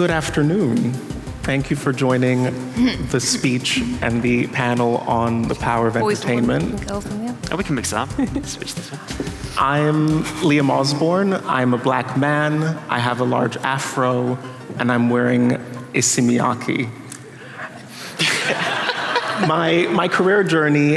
good afternoon. Thank you for joining the speech and the panel on the power of entertainment. Oh, we can mix it up. Switch this one. I'm Liam Osbourne. I'm a black man. I have a large afro, and I'm wearing a simiaki. My career journey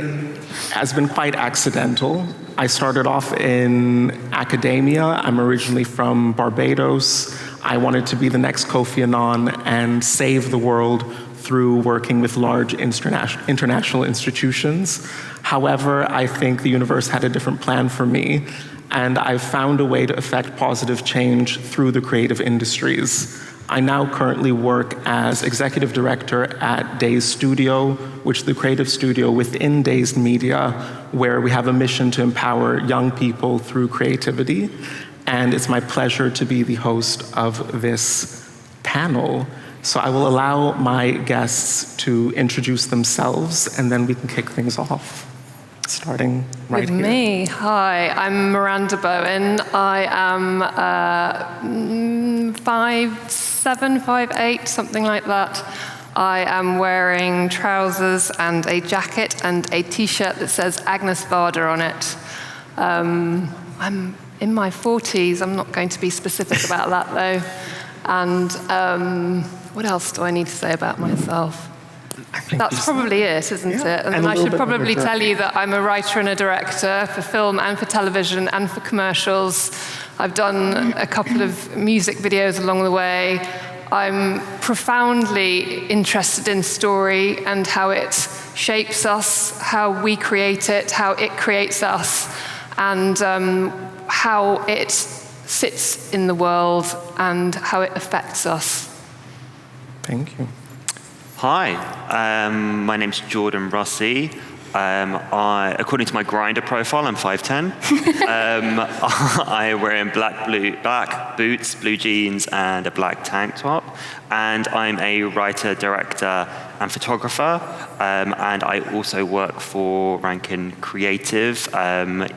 has been quite accidental. I started off in academia. I'm originally from Barbados. I wanted to be the next Kofi Annan and save the world through working with large international institutions. However, I think the universe had a different plan for me, and I found a way to affect positive change through the creative industries. I now currently work as executive director at Dazed Studio, which is the creative studio within Dazed Media, where we have a mission to empower young people through creativity. And it's my pleasure to be the host of this panel. So I will allow my guests to introduce themselves, and then we can kick things off. Starting right here. With me. Hi, I'm Miranda Bowen. I am 5'7", 5'8", something like that. I am wearing trousers and a jacket and a t-shirt that says Agnes Varda on it. I'm in my 40s. I'm not going to be specific about that, though. And what else do I need to say about myself? That's probably it, isn't it? And then I should probably tell you that I'm a writer and a director for film and for television and for commercials. I've done a couple of music videos along the way. I'm profoundly interested in story and how it shapes us, how we create it, how it creates us, and how it sits in the world and how it affects us. Thank you. Hi, my name's Jordan Rossi. According to my Grindr profile, I'm 5'10". I wear black boots, blue jeans, and a black tank top. And I'm a writer, director, and photographer. And I also work for Rankin Creative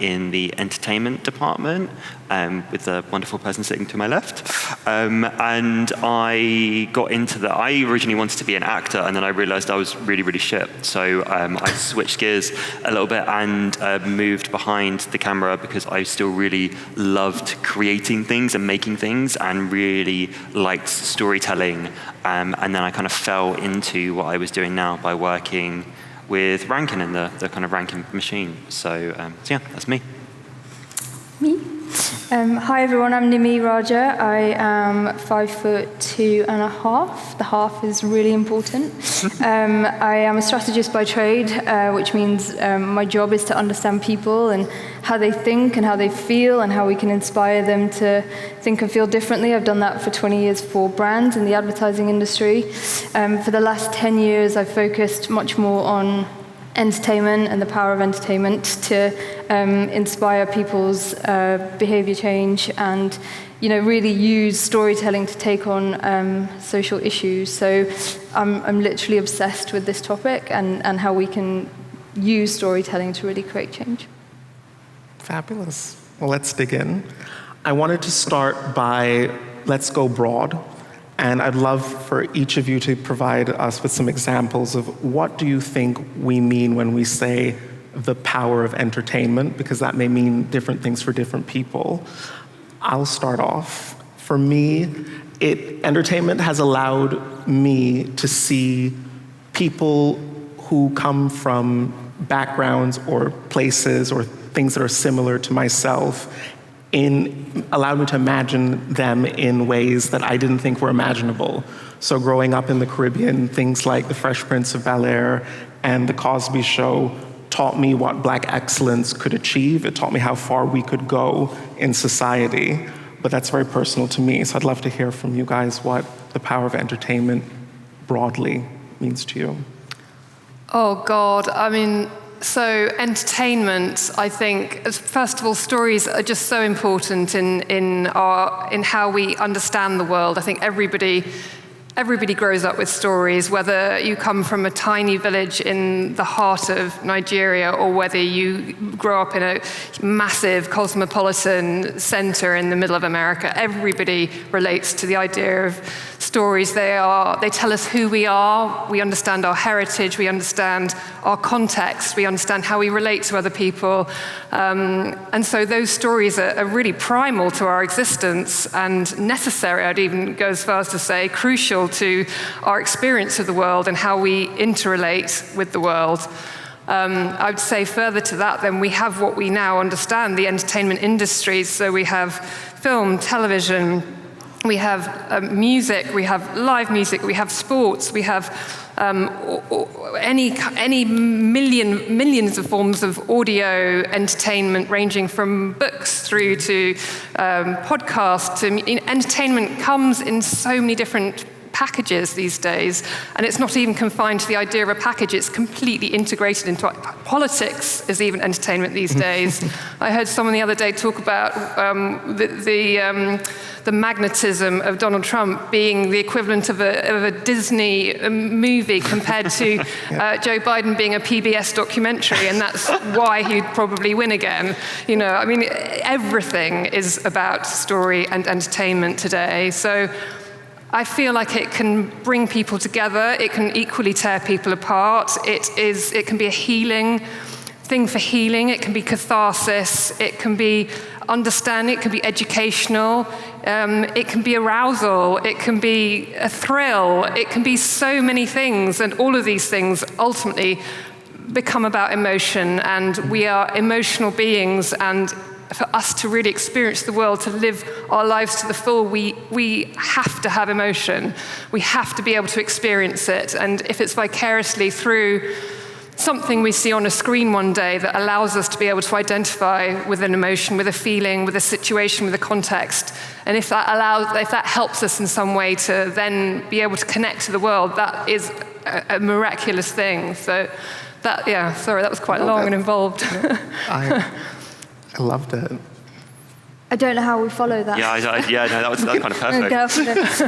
in the entertainment department with the wonderful person sitting to my left. And I got into that. I originally wanted to be an actor, and then I realized I was really, really shit. So I switched gears a little bit and moved behind the camera because I still really loved creating things and making things and really liked storytelling. And then I kind of fell into what I was doing now by working with Rankin and the kind of Rankin machine. So yeah, that's me. Me? Hi everyone, I'm Nimi Raja. I am 5'2.5". The half is really important. I am a strategist by trade, which means my job is to understand people and how they think and how they feel and how we can inspire them to think and feel differently. I've done that for 20 years for brands in the advertising industry. For the last 10 years, I've focused much more on entertainment and the power of entertainment to inspire people's behavior change and really use storytelling to take on social issues. So I'm literally obsessed with this topic and how we can use storytelling to really create change. Fabulous. Well, let's dig in. I wanted to start by let's go broad. And I'd love for each of you to provide us with some examples of what do you think we mean when we say the power of entertainment, because that may mean different things for different people. I'll start off. For me, entertainment has allowed me to see people who come from backgrounds or places or things that are similar to myself allowed me to imagine them in ways that I didn't think were imaginable. So growing up in the Caribbean, things like The Fresh Prince of Bel-Air and The Cosby Show taught me what Black excellence could achieve. It taught me how far we could go in society. But that's very personal to me. So I'd love to hear from you guys what the power of entertainment broadly means to you. Oh, God. I mean, so entertainment, I think, first of all, stories are just so important in how we understand the world. I think everybody grows up with stories, whether you come from a tiny village in the heart of Nigeria or whether you grow up in a massive cosmopolitan center in the middle of America. Everybody relates to the idea of stories. They tell us who we are. We understand our heritage. We understand our context. We understand how we relate to other people. And so those stories are really primal to our existence and necessary. I'd even go as far as to say crucial to our experience of the world and how we interrelate with the world. I would say further to that, then we have what we now understand, the entertainment industry. So we have film, television, we have music, we have live music, we have sports, we have any millions of forms of audio entertainment, ranging from books through to podcasts. Entertainment comes in so many different packages these days, and it's not even confined to the idea of a package, it's completely integrated into politics is even entertainment these days. I heard someone the other day talk about the magnetism of Donald Trump being the equivalent of a Disney movie compared to Joe Biden being a PBS documentary, and that's why he'd probably win again. I mean, everything is about story and entertainment today. So I feel like it can bring people together. It can equally tear people apart. It can be a healing thing for healing. It can be catharsis. It can be understanding. It can be educational. It can be arousal. It can be a thrill. It can be so many things. And all of these things ultimately become about emotion. And we are emotional beings. And for us to really experience the world, to live our lives to the full, we have to have emotion. We have to be able to experience it. And if it's vicariously through something we see on a screen one day that allows us to be able to identify with an emotion, with a feeling, with a situation, with a context, and if that helps us in some way to then be able to connect to the world, that is a miraculous thing. So that was quite long and involved. I loved it. I don't know how we follow that. That was kind of perfect.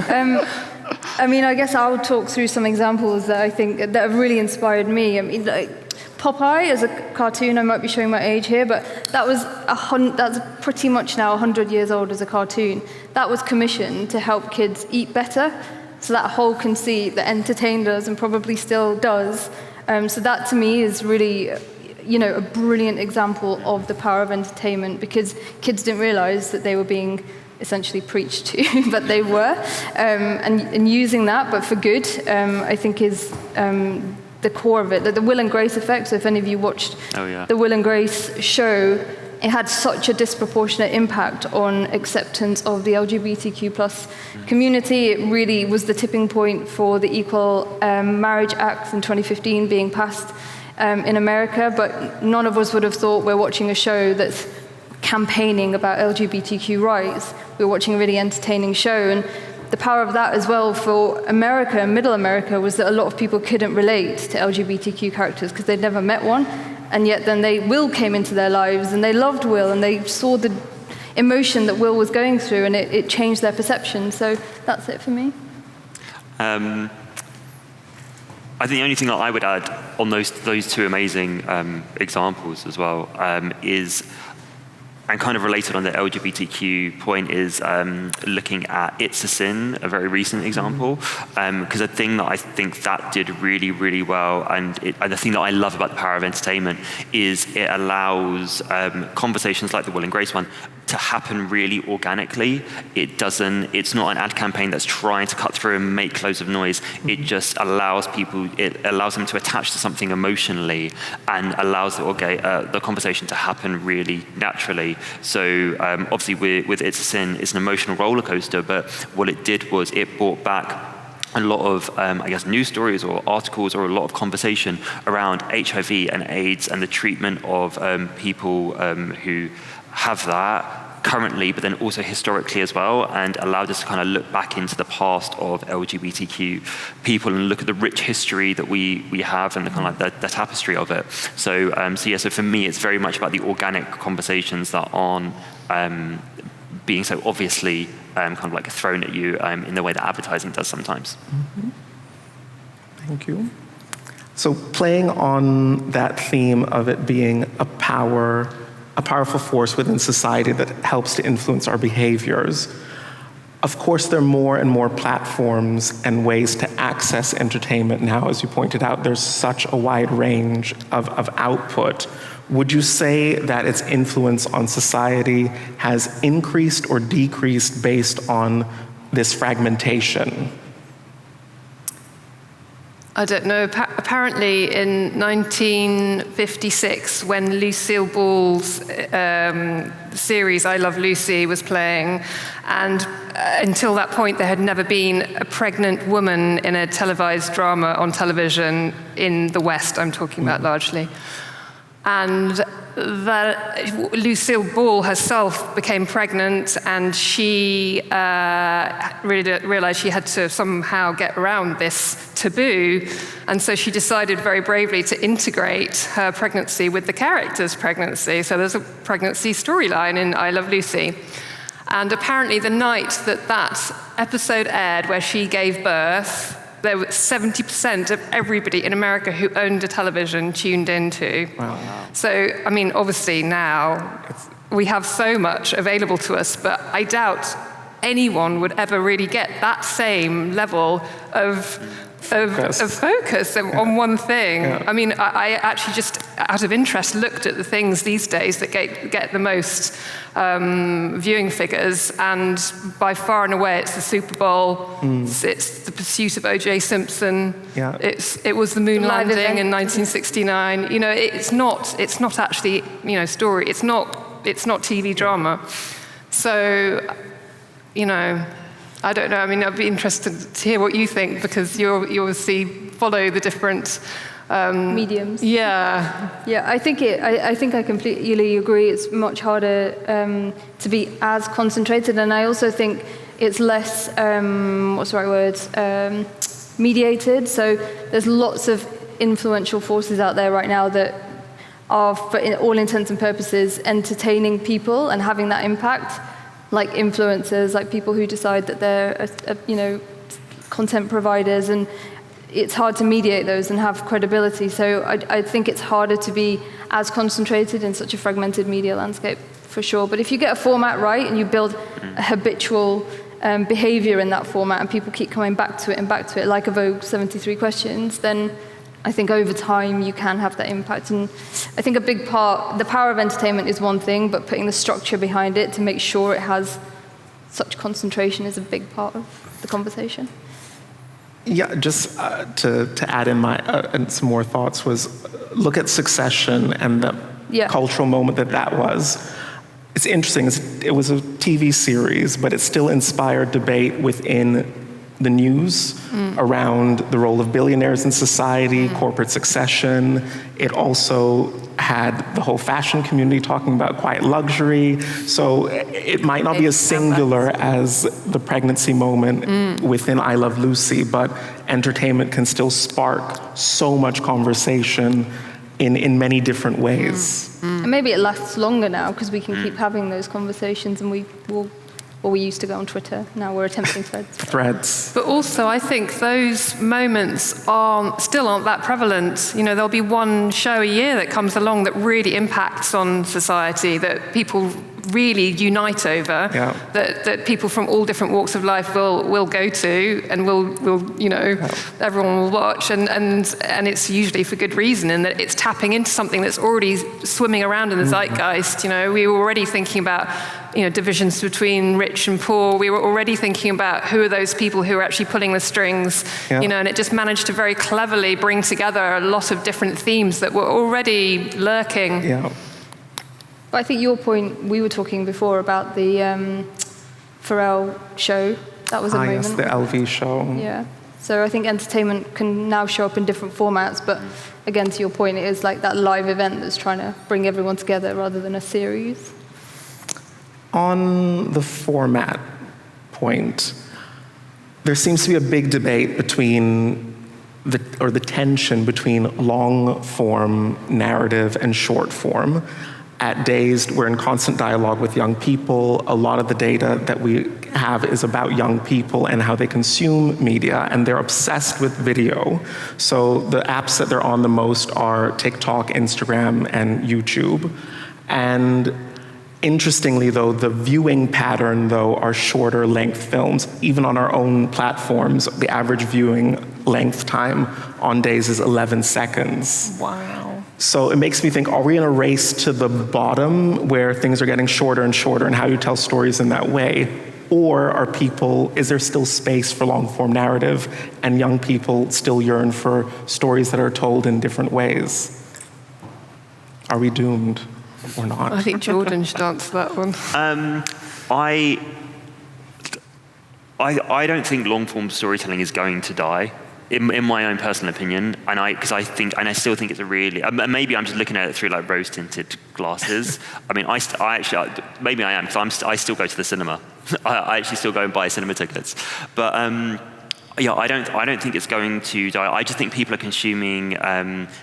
I mean, I guess I'll talk through some examples that I think that have really inspired me. I mean, Popeye as a cartoon, I might be showing my age here, but that's pretty much now 100 years old as a cartoon. That was commissioned to help kids eat better. So that whole conceit that entertained us and probably still does. So that to me is really a brilliant example of the power of entertainment, because kids didn't realize that they were being essentially preached to, but they were. And using that, but for good, I think is the core of it. The Will and Grace effect, so if any of you watched the Will and Grace show, it had such a disproportionate impact on acceptance of the LGBTQ plus community. It really was the tipping point for the Equal Marriage Act in 2015 being passed in America, but none of us would have thought we're watching a show that's campaigning about LGBTQ rights. We're watching a really entertaining show, and the power of that as well for America and Middle America was that a lot of people couldn't relate to LGBTQ characters because they'd never met one, and yet then Will came into their lives, and they loved Will, and they saw the emotion that Will was going through, and it changed their perception. So that's it for me. I think the only thing that I would add on those two amazing examples as well is, and kind of related on the LGBTQ point, is looking at It's a Sin, a very recent example, because a thing that I think that did really, really well, and the thing that I love about the power of entertainment is it allows conversations like the Will and Grace one to happen really organically. It's not an ad campaign that's trying to cut through and make loads of noise. It just allows them to attach to something emotionally and allows the conversation to happen really naturally. So obviously with It's a Sin, it's an emotional roller coaster, but what it did was it brought back a lot of, news stories or articles or a lot of conversation around HIV and AIDS and the treatment of people who have that currently, but then also historically as well, and allowed us to kind of look back into the past of LGBTQ people and look at the rich history that we have and the kind of like the tapestry of it. So for me, it's very much about the organic conversations that aren't being so obviously kind of like thrown at you in the way that advertising does sometimes. Mm-hmm. Thank you. So playing on that theme of it being a powerful force within society that helps to influence our behaviors, Of course, there are more and more platforms and ways to access entertainment now. As you pointed out, there's such a wide range of output. Would you say that its influence on society has increased or decreased based on this fragmentation? I don't know. Apparently, in 1956, when Lucille Ball's series I Love Lucy was playing, and until that point, there had never been a pregnant woman in a televised drama on television in the West, I'm talking about largely. And that Lucille Ball herself became pregnant, and she really realized she had to somehow get around this taboo, and so she decided very bravely to integrate her pregnancy with the character's pregnancy. So there's a pregnancy storyline in I Love Lucy. And apparently the night that episode aired where she gave birth, there was 70% of everybody in America who owned a television tuned into. Wow. So, I mean, obviously now we have so much available to us, but I doubt anyone would ever really get that same level of focus on one thing. Yeah. I mean, I actually just, out of interest, looked at the things these days that get the most viewing figures, and by far and away it's the Super Bowl, it's the pursuit of O.J. Simpson, Yeah. it was the moon live landing event. in 1969. You know, it's not actually, you know, story. It's not TV drama. So, you know, I don't know. I mean, I'd be interested to hear what you think, because you obviously follow the different mediums. Yeah. Yeah, I think I completely agree. It's much harder to be as concentrated, and I also think it's less what's the right word? Mediated. So there's lots of influential forces out there right now that are, for all intents and purposes, entertaining people and having that impact. Like influencers, like people who decide that they're, you know, content providers, and it's hard to mediate those and have credibility. So I think it's harder to be as concentrated in such a fragmented media landscape, for sure. But if you get a format right and you build a habitual behaviour in that format, and people keep coming back to it, like a Vogue 73 Questions, then I think over time you can have that impact. And I think a big part, the power of entertainment is one thing, but putting the structure behind it to make sure it has such concentration is a big part of the conversation. Yeah, just to add in some more thoughts was, look at Succession and the cultural moment that was. It's interesting, it was a TV series, but it still inspired debate within the news around the role of billionaires in society, corporate succession. It also had the whole fashion community talking about quiet luxury. So it might not be as singular as the pregnancy moment within I Love Lucy, but entertainment can still spark so much conversation in many different ways. And maybe it lasts longer now because we can keep having those conversations, and we used to go on Twitter, now we're attempting Threads. But also, I think those moments still aren't that prevalent. You know, there'll be one show a year that comes along that really impacts on society, that people really unite over, that people from all different walks of life will go to, and will you know, everyone will watch, and it's usually for good reason, in that it's tapping into something that's already swimming around in the zeitgeist. You know, we were already thinking about, you know, divisions between rich and poor. We were already thinking about who are those people who are actually pulling the strings, you know, and it just managed to very cleverly bring together a lot of different themes that were already lurking. Yeah. But I think your point, we were talking before about the Pharrell show. That was a moment. Yes, the LV show. Yeah. So I think entertainment can now show up in different formats, but again, to your point, it is like that live event that's trying to bring everyone together rather than a series. On the format point, there seems to be a big debate between the tension between long-form narrative and short-form. At Dazed, we're in constant dialogue with young people. A lot of the data that we have is about young people and how they consume media, and they're obsessed with video. So the apps that they're on the most are TikTok, Instagram, and YouTube. And Interestingly, though, the viewing pattern, though, are shorter length films. Even on our own platforms, the average viewing length time on Dazed is 11 seconds. Wow. So it makes me think, are we in a race to the bottom where things are getting shorter and shorter, and how you tell stories in that way? Or is there still space for long-form narrative, and young people still yearn for stories that are told in different ways? Are we doomed or not? I think Jordan should answer that one. I don't think long-form storytelling is going to die, in my own personal opinion, and I still think it's a really, maybe I'm just looking at it through like rose-tinted glasses. I mean, maybe I am, because I still go to the cinema. I actually still go and buy cinema tickets, but yeah, I don't think it's going to die. I just think people are consuming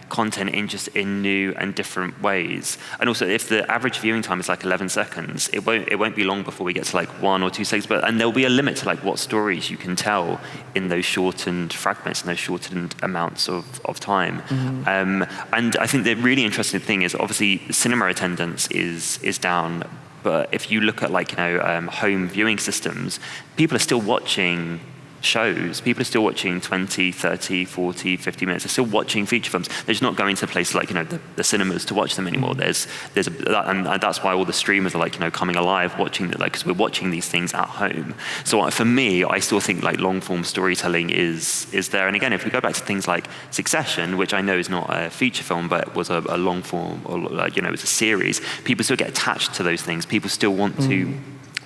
content in new and different ways. And also, if the average viewing time is like 11 seconds, it won't be long before we get to like 1 or 2 seconds. And there'll be a limit to like what stories you can tell in those shortened fragments and those shortened amounts of time. Mm-hmm. And I think the really interesting thing is, obviously, cinema attendance is down. But if you look at home viewing systems, people are still watching shows. People are still watching 20, 30, 40, 50 minutes. They're still watching feature films. They're just not going to places like the cinemas to watch them anymore. And that's why all the streamers are coming alive, watching because we're watching these things at home. So for me, I still think long form storytelling is there. And again, if we go back to things like Succession, which I know is not a feature film, but was a long form, or it was a series, people still get attached to those things. People still want to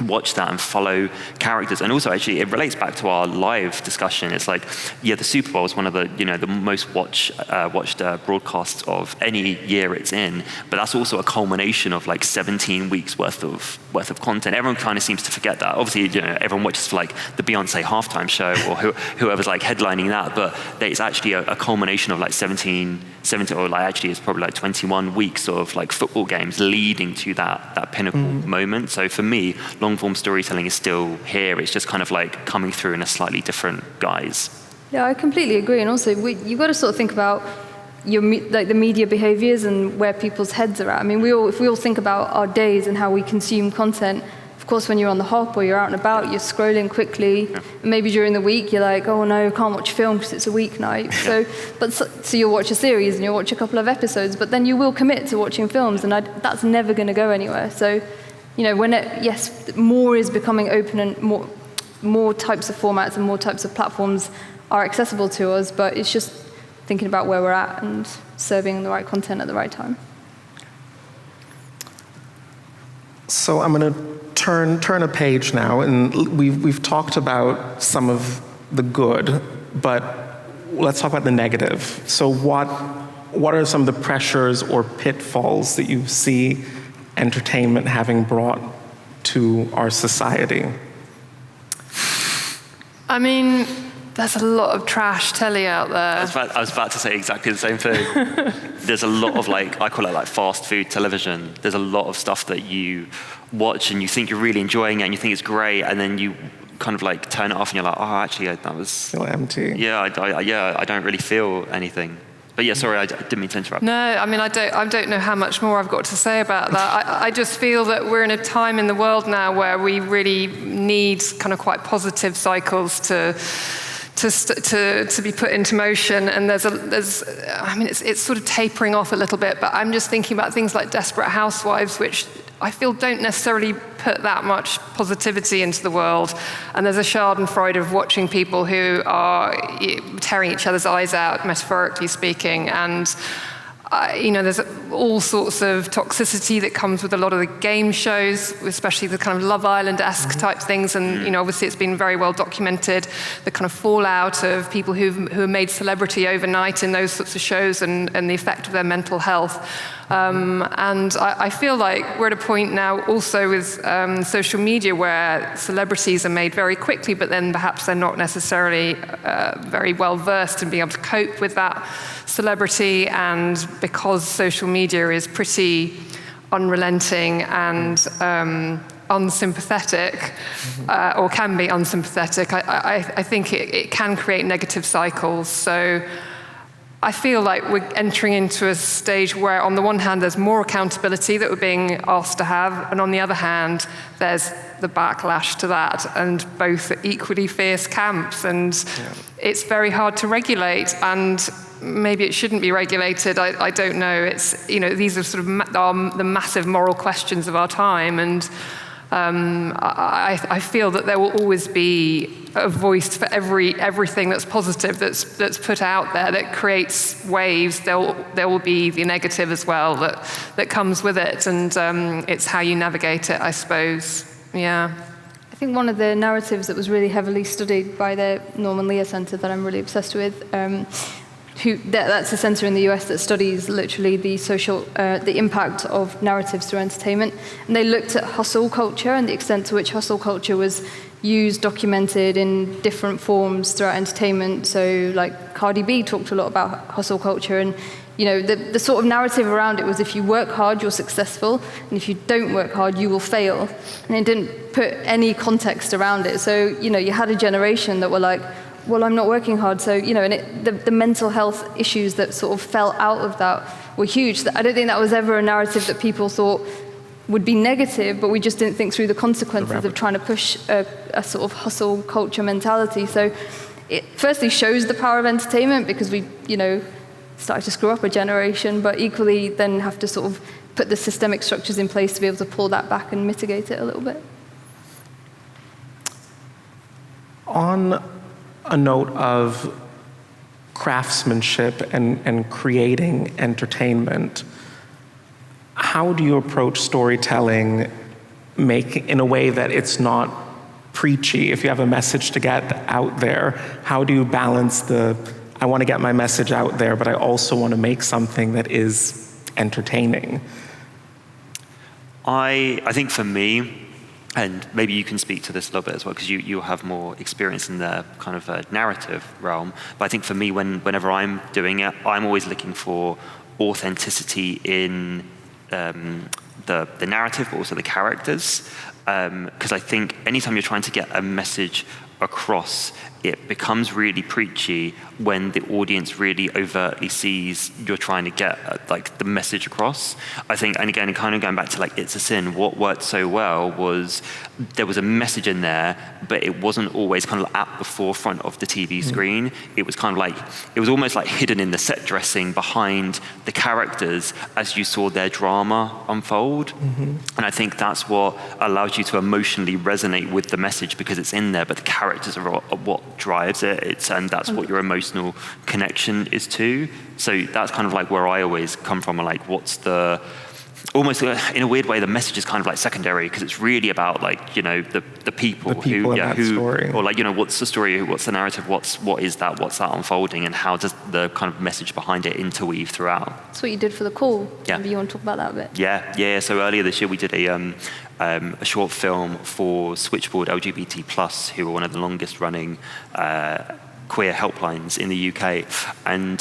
watch that and follow characters. And also, actually, it relates back to our live discussion. It's the Super Bowl is one of the most watched broadcasts of any year it's in, but that's also a culmination of 17 weeks worth of content. Everyone kind of seems to forget that. Obviously, everyone watches for the Beyonce halftime show or whoever's headlining that, but it's actually a culmination of 17 or actually it's probably 21 weeks of football games leading to that pinnacle moment. So for me, long-form storytelling is still here. It's just kind of coming through in a slightly different guise. Yeah, I completely agree. And also, you've got to sort of think about the media behaviors and where people's heads are at. I mean, if we all think about our days and how we consume content, of course, when you're on the hop or you're out and about, you're scrolling quickly. Yeah. And maybe during the week, you're like, oh no, I can't watch film because it's a weeknight. Yeah. So you'll watch a series and you'll watch a couple of episodes, but then you will commit to watching films, and that's never going to go anywhere. So, yes, more is becoming open, and more types of formats and more types of platforms are accessible to us, but it's just thinking about where we're at and serving the right content at the right time. So I'm going to turn a page now, and we've talked about some of the good, but let's talk about the negative. So what are some of the pressures or pitfalls that you see entertainment having brought to our society? I mean, there's a lot of trash telly out there. I was about to say exactly the same thing. There's a lot of I call it fast food television. There's a lot of stuff that you watch and you think you're really enjoying it and you think it's great, and then you kind of turn it off and you're like, oh, actually, that was... Feel empty. Yeah, I don't really feel anything. But yeah, sorry, I didn't mean to interrupt. No, I mean, I don't know how much more I've got to say about that. I just feel that we're in a time in the world now where we really need kind of quite positive cycles to be put into motion, and it's sort of tapering off a little bit, but I'm just thinking about things like Desperate Housewives, which I feel don't necessarily put that much positivity into the world, and there's a schadenfreude of watching people who are tearing each other's eyes out, metaphorically speaking, and there's all sorts of toxicity that comes with a lot of the game shows, especially the kind of Love Island-esque type things. And obviously it's been very well documented, the kind of fallout of people who are made celebrity overnight in those sorts of shows, and the effect of their mental health. And I feel like we're at a point now also with social media where celebrities are made very quickly, but then perhaps they're not necessarily very well versed in being able to cope with that celebrity. And because social media is pretty unrelenting and unsympathetic, or can be unsympathetic, I think it can create negative cycles. So I feel like we're entering into a stage where, on the one hand, there's more accountability that we're being asked to have, and on the other hand, there's the backlash to that, and both are equally fierce camps, and it's very hard to regulate, and maybe it shouldn't be regulated. I don't know. It's, these are sort of the massive moral questions of our time, and I feel that there will always be a voice for everything that's positive that's put out there that creates waves. There will be the negative as well that comes with it, and it's how you navigate it, I suppose. Yeah. I think one of the narratives that was really heavily studied by the Norman Lear Centre that I'm really obsessed with. That's a centre in the US that studies literally the impact of narratives through entertainment. And they looked at hustle culture and the extent to which hustle culture was used, documented in different forms throughout entertainment. So like Cardi B talked a lot about hustle culture, and the sort of narrative around it was, if you work hard, you're successful, and if you don't work hard, you will fail. And it didn't put any context around it. So, you had a generation that were like, well, I'm not working hard, so, and the mental health issues that sort of fell out of that were huge. I don't think that was ever a narrative that people thought would be negative, but we just didn't think through the consequences of trying to push a sort of hustle culture mentality. So it firstly shows the power of entertainment, because we, started to screw up a generation, but equally then have to sort of put the systemic structures in place to be able to pull that back and mitigate it a little bit. On a note of craftsmanship and creating entertainment, how do you approach storytelling in a way that it's not preachy? If you have a message to get out there, how do you balance I want to get my message out there, but I also want to make something that is entertaining? I think for me, and maybe you can speak to this a little bit as well, because you have more experience in the kind of narrative realm. But I think for me, whenever I'm doing it, I'm always looking for authenticity in the narrative, but also the characters. Because I think anytime you're trying to get a message across, it becomes really preachy when the audience really overtly sees you're trying to get the message across. I think, and again, kind of going back to It's a Sin, what worked so well was there was a message in there, but it wasn't always kind of at the forefront of the TV screen. It was kind of it was almost like hidden in the set dressing behind the characters as you saw their drama unfold. And I think that's what allows you to emotionally resonate with the message, because it's in there, but the characters are what drives it. And that's what your emotional connection is to. So that's kind of where I always come from. What's almost in a weird way, the message is kind of secondary, because it's really about the people in that story. Or what's the story, what's the narrative, what's that unfolding, and how does the kind of message behind it interweave throughout. That's what you did for the call. Yeah. Maybe you want to talk about that a bit. Yeah. So earlier this year we did a short film for Switchboard LGBT+, who are one of the longest running queer helplines in the UK, and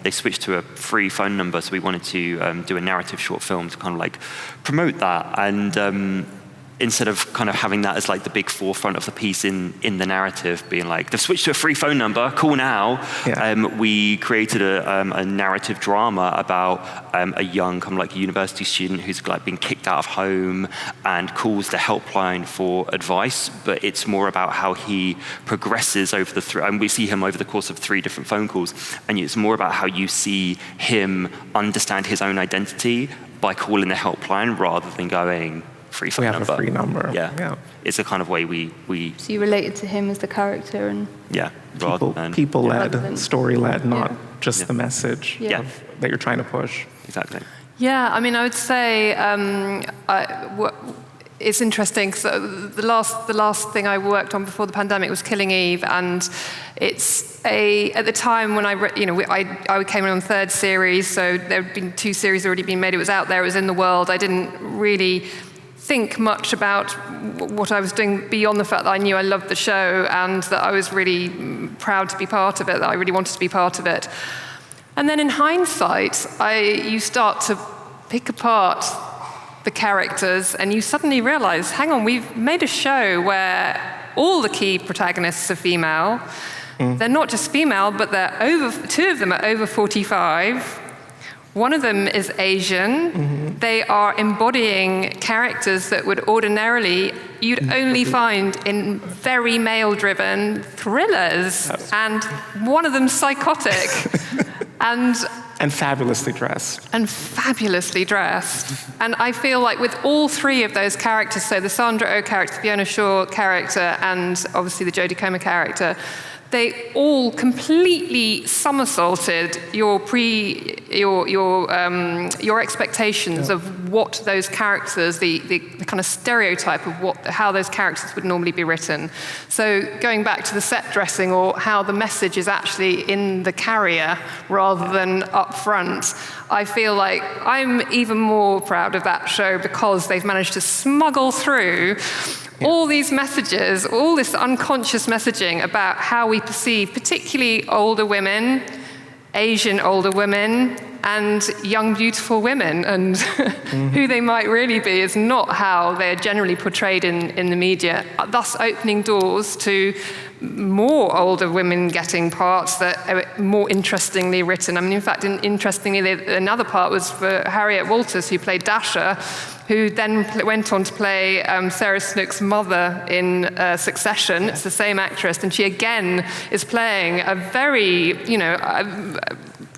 they switched to a free phone number, so we wanted to do a narrative short film to kind of promote that, and instead of kind of having that as the big forefront of the piece in the narrative, being they've switched to a free phone number, call now. We created a narrative drama about a young kind of university student who's been kicked out of home and calls the helpline for advice, but it's more about how he progresses over and we see him over the course of 3 different phone calls, and it's more about how you see him understand his own identity by calling the helpline rather than going free phone number. We have a free number. Yeah. It's a kind of way we So you related to him as the character, and people-led, story-led, not just the message that you're trying to push. Exactly. Yeah, I mean, I would say it's interesting, because the last thing I worked on before the pandemic was Killing Eve, and it's at the time when I came in on the 3rd series, so there had been 2 series already been made. It was out there, it was in the world. I didn't really think much about what I was doing beyond the fact that I knew I loved the show and that I was really proud to be part of it, that I really wanted to be part of it. And then in hindsight, you start to pick apart the characters, and you suddenly realize, hang on, we've made a show where all the key protagonists are female. They're not just female, but two of them are over 45. One of them is Asian. They are embodying characters that would ordinarily you'd only find in very male-driven thrillers. And one of them's psychotic. And fabulously dressed. And fabulously dressed. And I feel like with all three of those characters, so the Sandra Oh character, the Fiona Shaw character, and obviously the Jodie Comer character, they all completely somersaulted your expectations of what those characters, the kind of stereotype of how those characters would normally be written. So going back to the set dressing, or how the message is actually in the carrier rather than up front, I feel like I'm even more proud of that show because they've managed to smuggle through all these messages, all this unconscious messaging about how we perceive particularly older women, Asian older women, and young, beautiful women, and who they might really be is not how they're generally portrayed in the media, thus opening doors to more older women getting parts that are more interestingly written. I mean, in fact, interestingly, another part was for Harriet Walters, who played Dasha, who then went on to play Sarah Snook's mother in Succession. It's the same actress, and she again is playing a very,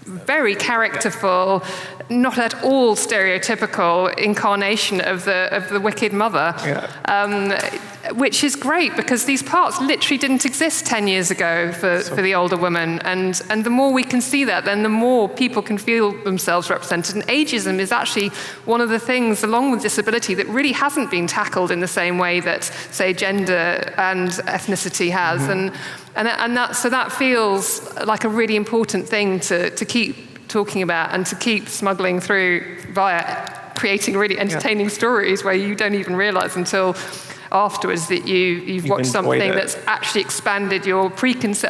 very characterful, not at all stereotypical incarnation of the wicked mother, which is great because these parts literally didn't exist 10 years ago for the older woman, and the more we can see that, then the more people can feel themselves represented. And ageism is actually one of the things, along with disability, that really hasn't been tackled in the same way that, say, gender and ethnicity has, so that feels like a really important thing to keep talking about and to keep smuggling through via creating really entertaining stories where you don't even realize until afterwards that you've watched something that's actually expanded your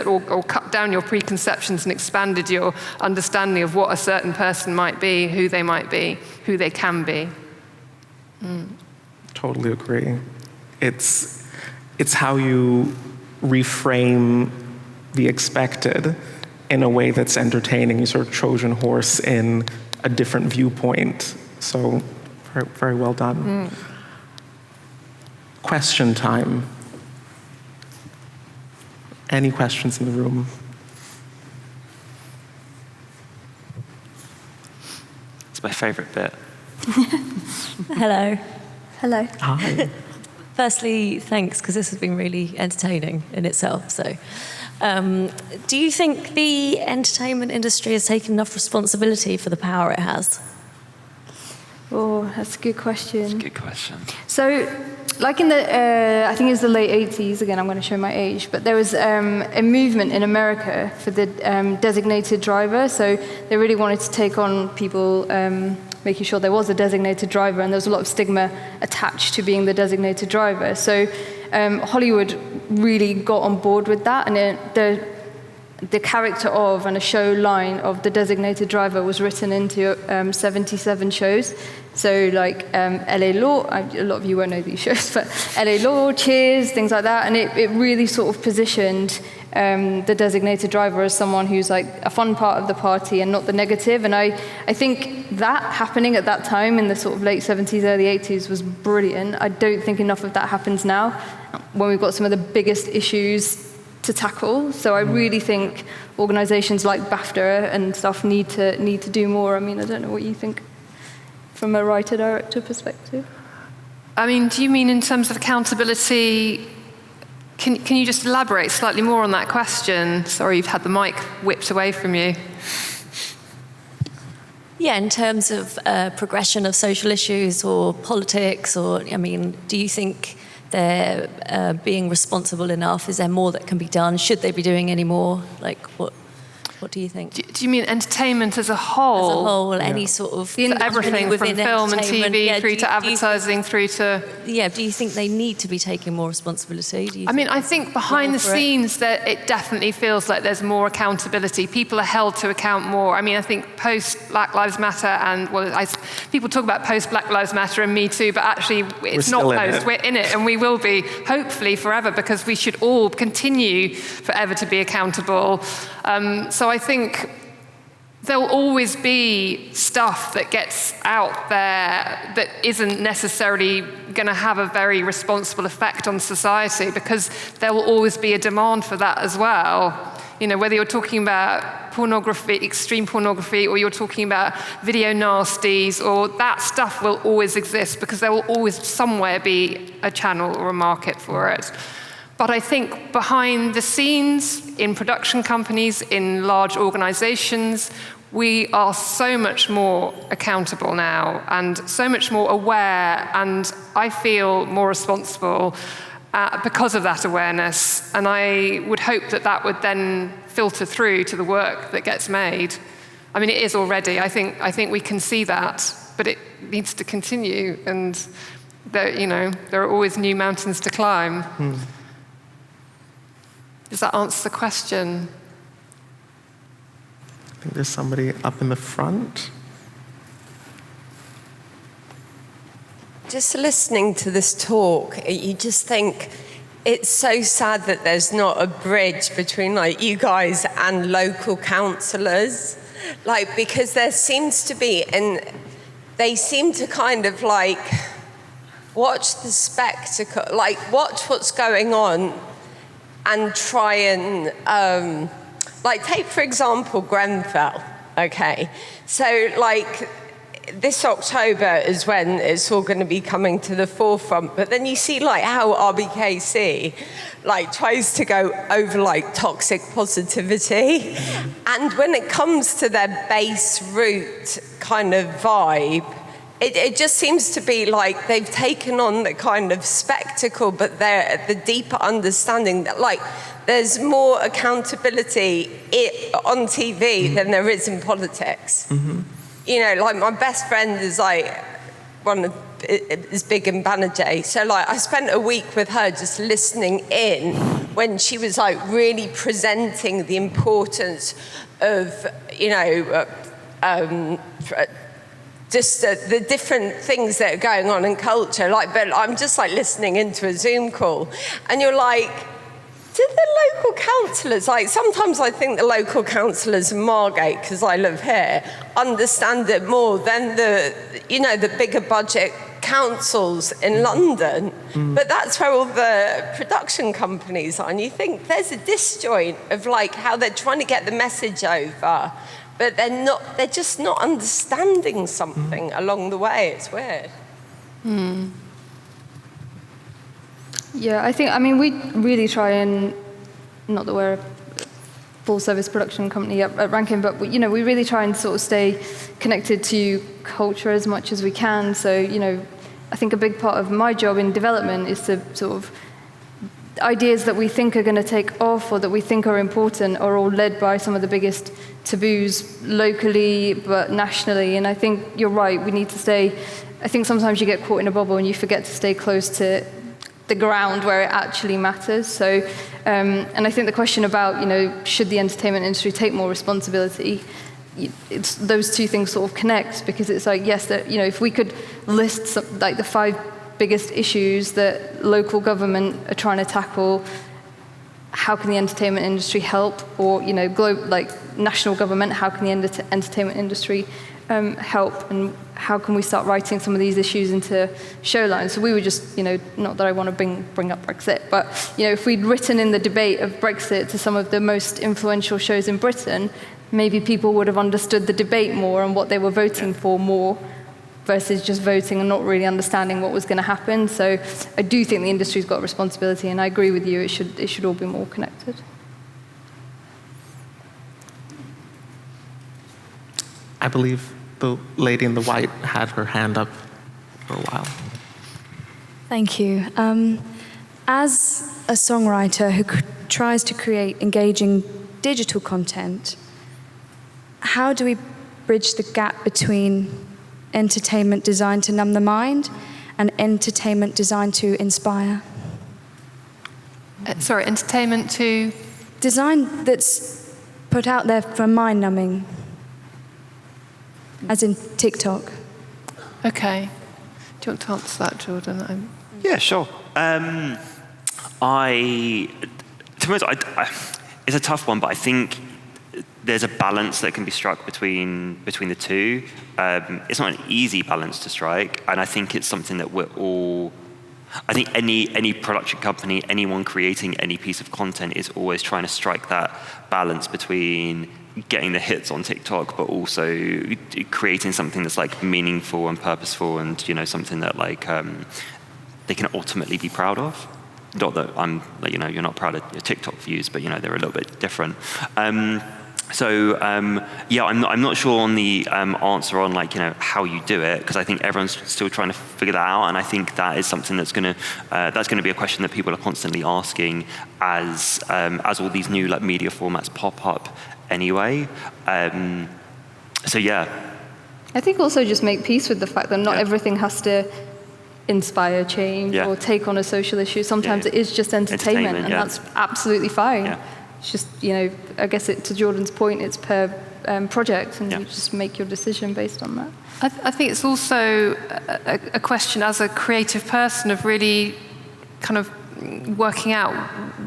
or cut down your preconceptions and expanded your understanding of what a certain person might be, who they can be. Totally agree. It's how you reframe the expected in a way that's entertaining. You sort of Trojan horse in a different viewpoint. So very, very well done. Question time. Any questions in the room? It's my favorite bit. Hello. Hello. Hi. Firstly, thanks, because this has been really entertaining in itself. So, do you think the entertainment industry has taken enough responsibility for the power it has? Oh, that's a good question. That's a good question. So, like in the, I think it was the late 80s, again, I'm going to show my age, but there was a movement in America for the designated driver. So they really wanted to take on people making sure there was a designated driver, and there was a lot of stigma attached to being the designated driver. So Hollywood really got on board with that, and the character of and a show line of the designated driver was written into 77 shows. So like LA Law, a lot of you won't know these shows, but LA Law, Cheers, things like that. And it really sort of positioned the designated driver as someone who's like a fun part of the party and not the negative. And I think that happening at that time in the sort of late 70s, early 80s was brilliant. I don't think enough of that happens now when we've got some of the biggest issues to tackle. So I really think organizations like BAFTA and stuff need to do more. I mean, I don't know what you think from a writer-director perspective. I mean, do you mean in terms of accountability? Can you just elaborate slightly more on that question? Sorry, you've had the mic whipped away from you. Yeah, in terms of progression of social issues or politics, or, I mean, do you think they're being responsible enough? Is there more that can be done? Should they be doing any more? Like, what? What do you think? Do you mean entertainment as a whole? As a whole, any sort of... Everything from film and TV through to advertising through to... Yeah, do you think they need to be taking more responsibility? I think behind the scenes that it definitely feels like there's more accountability. People are held to account more. I think post-Black Lives Matter and, people talk about post-Black Lives Matter and Me Too, but actually it's not post. We're in it, and we will be, hopefully, forever, because we should all continue forever to be accountable. So I think there'll always be stuff that gets out there that isn't necessarily going to have a very responsible effect on society, because there will always be a demand for that as well. Whether you're talking about pornography, extreme pornography, or you're talking about video nasties, or that stuff will always exist, because there will always somewhere be a channel or a market for it. But I think behind the scenes, in production companies, in large organizations, we are so much more accountable now and so much more aware, and I feel more responsible because of that awareness. And I would hope that that would then filter through to the work that gets made. It is already. I think we can see that, but it needs to continue, and there are always new mountains to climb. Does that answer the question? I think there's somebody up in the front. Just listening to this talk, you just think it's so sad that there's not a bridge between you guys and local councillors, because there seems to be, and they seem to kind of watch the spectacle, watch what's going on and try and, take, for example, Grenfell, okay? So, this October is when it's all going to be coming to the forefront, but then you see, how RBKC, tries to go over, toxic positivity, and when it comes to their base root kind of vibe, it just seems to be they've taken on the kind of spectacle, but they're the deeper understanding that there's more accountability on TV than there is in politics. Mm-hmm. My best friend is is big in Banijay. So I spent a week with her just listening in when she was really presenting the importance of, just the different things that are going on in culture. But I'm just listening into a Zoom call, and you're did the local councillors, sometimes I think the local councillors in Margate, because I live here, understand it more than the bigger budget councils in London. But that's where all the production companies are, and you think there's a disjoint of how they're trying to get the message over, but they're just not understanding something along the way. It's weird. Yeah, we really try and, not that we're a full-service production company at Rankin, but we really try and sort of stay connected to culture as much as we can. So, I think a big part of my job in development is to sort of, ideas that we think are going to take off or that we think are important are all led by some of the biggest taboos locally, but nationally. And I think you're right, we need to stay, I think sometimes you get caught in a bubble and you forget to stay close to the ground where it actually matters. So, and I think the question about, should the entertainment industry take more responsibility, it's, those two things sort of connect, because it's yes, that, if we could list some, the 5 biggest issues that local government are trying to tackle, how can the entertainment industry help? Or, national government, how can the entertainment industry help? And how can we start writing some of these issues into show lines? So we were just, not that I want to bring up Brexit, but, if we'd written in the debate of Brexit to some of the most influential shows in Britain, maybe people would have understood the debate more and what they were voting for more, versus just voting and not really understanding what was going to happen. So I do think the industry's got a responsibility, and I agree with you, it should all be more connected. I believe the lady in the white had her hand up for a while. Thank you. As a songwriter who tries to create engaging digital content, how do we bridge the gap between entertainment designed to numb the mind and entertainment designed to inspire? Sorry, entertainment to? Design that's put out there for mind numbing, as in TikTok. Okay. Do you want to answer that, Jordan? Yeah, sure. To be honest, it's a tough one, but I think there's a balance that can be struck between the two. It's not an easy balance to strike, and I think it's something that we're all. I think any production company, anyone creating any piece of content is always trying to strike that balance between getting the hits on TikTok, but also creating something that's like meaningful and purposeful, and something that like they can ultimately be proud of. Not that I'm you're not proud of your TikTok views, but they're a little bit different. I'm not sure on the answer on how you do it, because I think everyone's still trying to figure that out, and I think that is something that's going to be a question that people are constantly asking as all these new media formats pop up anyway. I think also just make peace with the fact that not everything has to inspire change or take on a social issue. Sometimes it is just entertainment, and that's absolutely fine. Yeah. It's just, I guess to Jordan's point, it's per project, and you just make your decision based on that. I think it's also a question as a creative person of really kind of working out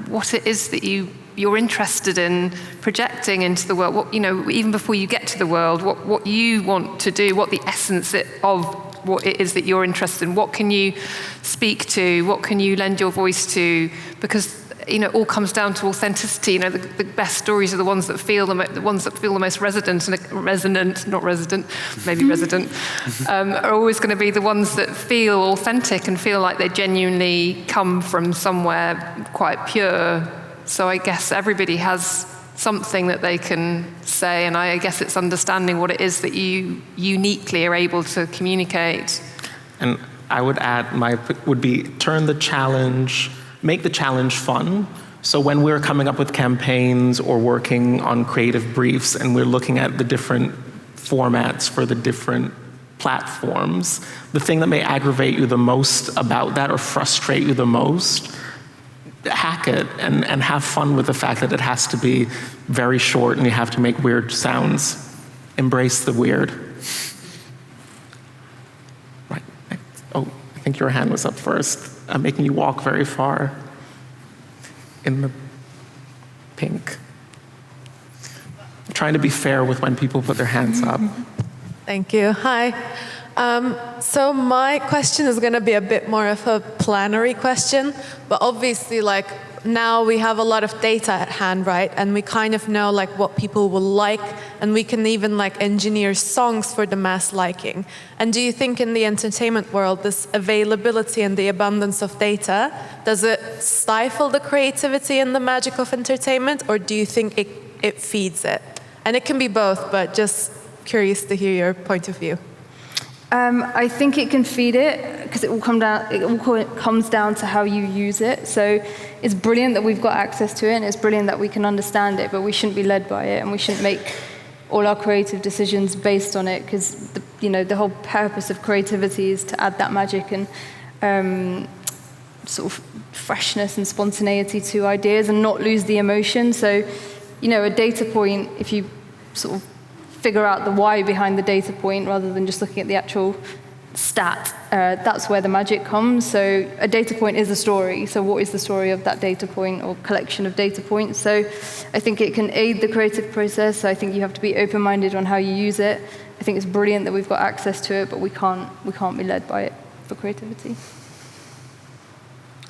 what it is that you're interested in projecting into the world. What, even before you get to the world, what you want to do, what the essence of what it is that you're interested in. What can you speak to? What can you lend your voice to? Because it all comes down to authenticity. The best stories are the ones that feel the most resonant, are always going to be the ones that feel authentic and feel like they genuinely come from somewhere quite pure. So I guess everybody has something that they can say, and I guess it's understanding what it is that you uniquely are able to communicate. And I would add, would be make the challenge fun. So when we're coming up with campaigns or working on creative briefs and we're looking at the different formats for the different platforms, the thing that may aggravate you the most about that or frustrate you the most, hack it and have fun with the fact that it has to be very short and you have to make weird sounds. Embrace the weird. Right. Oh, I think your hand was up first. I'm making you walk very far in the pink. I'm trying to be fair with when people put their hands up. Thank you. Hi. So my question is going to be a bit more of a plenary question, but obviously now we have a lot of data at hand, right? And we kind of know what people will like, and we can even engineer songs for the mass liking. And do you think in the entertainment world, this availability and the abundance of data, does it stifle the creativity and the magic of entertainment, or do you think it feeds it? And it can be both, but just curious to hear your point of view. I think it can feed it, because it all comes down to how you use it. So it's brilliant that we've got access to it, and it's brilliant that we can understand it, but we shouldn't be led by it, and we shouldn't make all our creative decisions based on it, because the whole purpose of creativity is to add that magic and sort of freshness and spontaneity to ideas and not lose the emotion. So, a data point, if you sort of figure out the why behind the data point rather than just looking at the actual stat, that's where the magic comes. So a data point is a story. So what is the story of that data point or collection of data points? So I think it can aid the creative process. I think you have to be open-minded on how you use it. I think it's brilliant that we've got access to it, but we can't be led by it for creativity.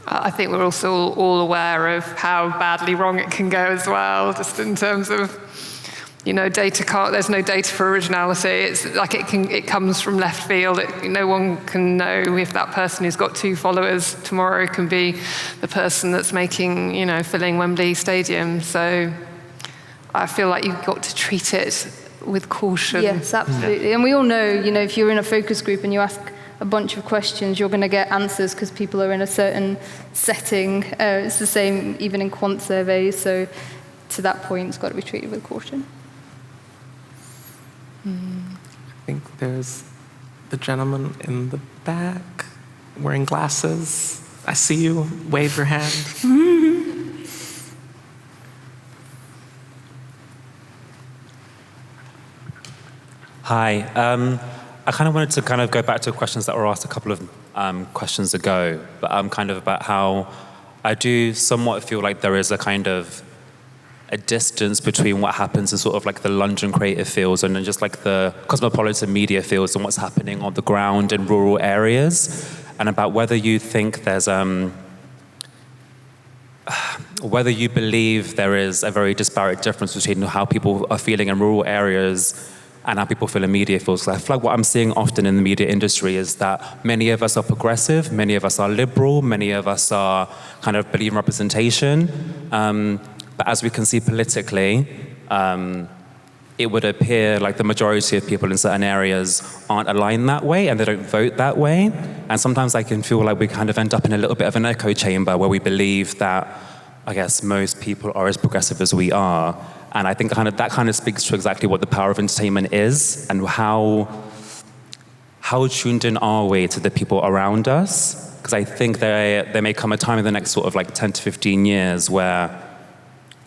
I think we're also all aware of how badly wrong it can go as well, just in terms of there's no data for originality. It's it comes from left field. No one can know if that person who's got 2 followers tomorrow can be the person that's filling Wembley Stadium. So I feel like you've got to treat it with caution. Yes, absolutely. Yeah. And we all know, if you're in a focus group and you ask a bunch of questions, you're going to get answers because people are in a certain setting. It's the same even in quant surveys. So to that point, it's got to be treated with caution. I think there's the gentleman in the back wearing glasses. I see you. Wave your hand. Hi. I kind of wanted to kind of go back to questions that were asked a couple of questions ago, but kind of about how I do somewhat feel like there is a kind of a distance between what happens in sort of like the London creative fields and then just like the cosmopolitan media fields and what's happening on the ground in rural areas, and about whether you think there's whether you believe there is a very disparate difference between how people are feeling in rural areas and how people feel in media fields. I feel like what I'm seeing often in the media industry is that many of us are progressive, many of us are liberal, many of us are kind of believe in representation. But as we can see politically, it would appear like the majority of people in certain areas aren't aligned that way and they don't vote that way. And sometimes I can feel like we kind of end up in a little bit of an echo chamber where we believe that, I guess, most people are as progressive as we are. And I think that kind of speaks to exactly what the power of entertainment is and how tuned in are we to the people around us. Because I think there may come a time in the next sort of like 10 to 15 years where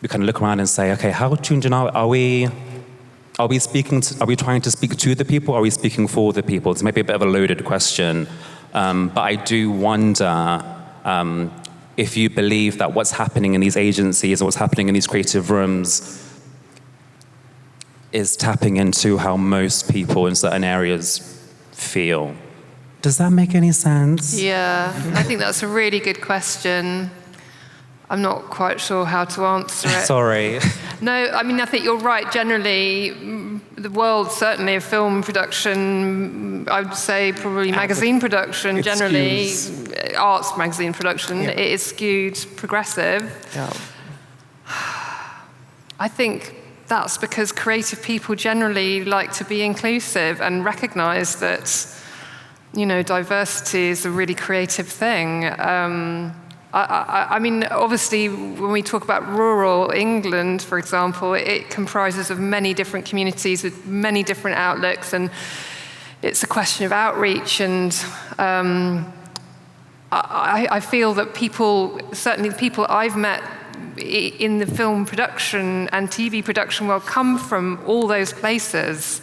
we kind of look around and say, okay, how tuned in are we? Are we trying to speak to the people? Are we speaking for the people? It's maybe a bit of a loaded question. But I do wonder if you believe that what's happening in these agencies or what's happening in these creative rooms is tapping into how most people in certain areas feel. Does that make any sense? Yeah, I think that's a really good question. I'm not quite sure how to answer it. Sorry. No, I mean, I think you're right. Generally, the world, certainly of film production, I would say probably magazine production, generally, arts magazine production, it is skewed progressive. Yeah. I think that's because creative people generally like to be inclusive and recognize that, you know, diversity is a really creative thing. I mean, obviously, when we talk about rural England, for example, it comprises of many different communities with many different outlooks, and it's a question of outreach. And I feel that people, certainly the people I've met in the film production and TV production world, come from all those places.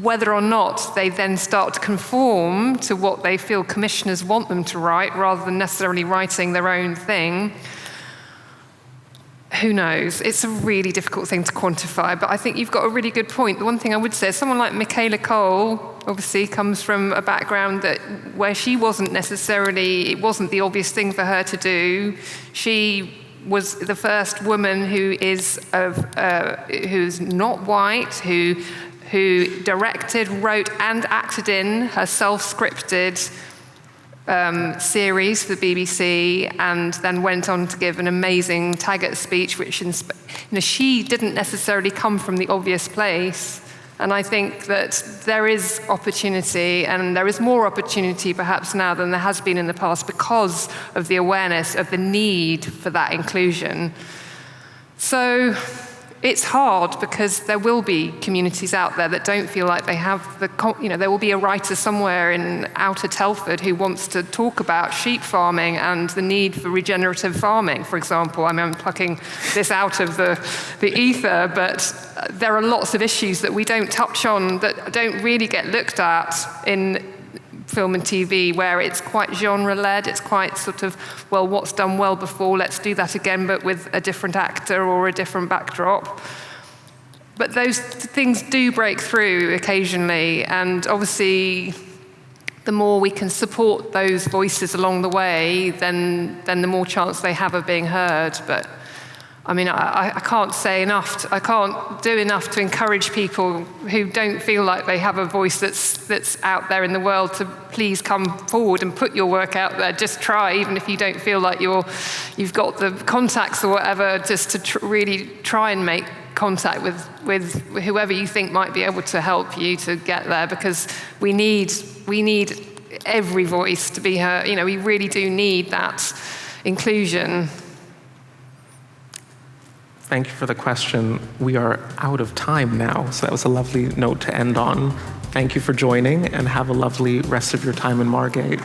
Whether or not they then start to conform to what they feel commissioners want them to write, rather than necessarily writing their own thing, who knows? It's a really difficult thing to quantify, but I think you've got a really good point. The one thing I would say is someone like Michaela Cole obviously comes from a background where she wasn't necessarily, it wasn't the obvious thing for her to do. She was the first woman who's not white, who directed, wrote, and acted in her self-scripted series for the BBC, and then went on to give an amazing Taggart speech, which she didn't necessarily come from the obvious place. And I think that there is opportunity, and there is more opportunity perhaps now than there has been in the past because of the awareness of the need for that inclusion. So it's hard because there will be communities out there that don't feel like they have there will be a writer somewhere in outer Telford who wants to talk about sheep farming and the need for regenerative farming, for example. I mean, I'm plucking this out of the ether, but there are lots of issues that we don't touch on that don't really get looked at in film and TV, where it's quite genre-led. It's quite sort of, well, what's done well before, let's do that again, but with a different actor or a different backdrop. But those things do break through occasionally, and obviously the more we can support those voices along the way, then the more chance they have of being heard. But I mean, I can't say enough. I can't do enough to encourage people who don't feel like they have a voice that's out there in the world to please come forward and put your work out there. Just try, even if you don't feel like you've got the contacts or whatever, just to really try and make contact with whoever you think might be able to help you to get there, because we need every voice to be heard. You know, we really do need that inclusion. thank you for the question. We are out of time now, so that was a lovely note to end on. Thank you for joining, and have a lovely rest of your time in Margate.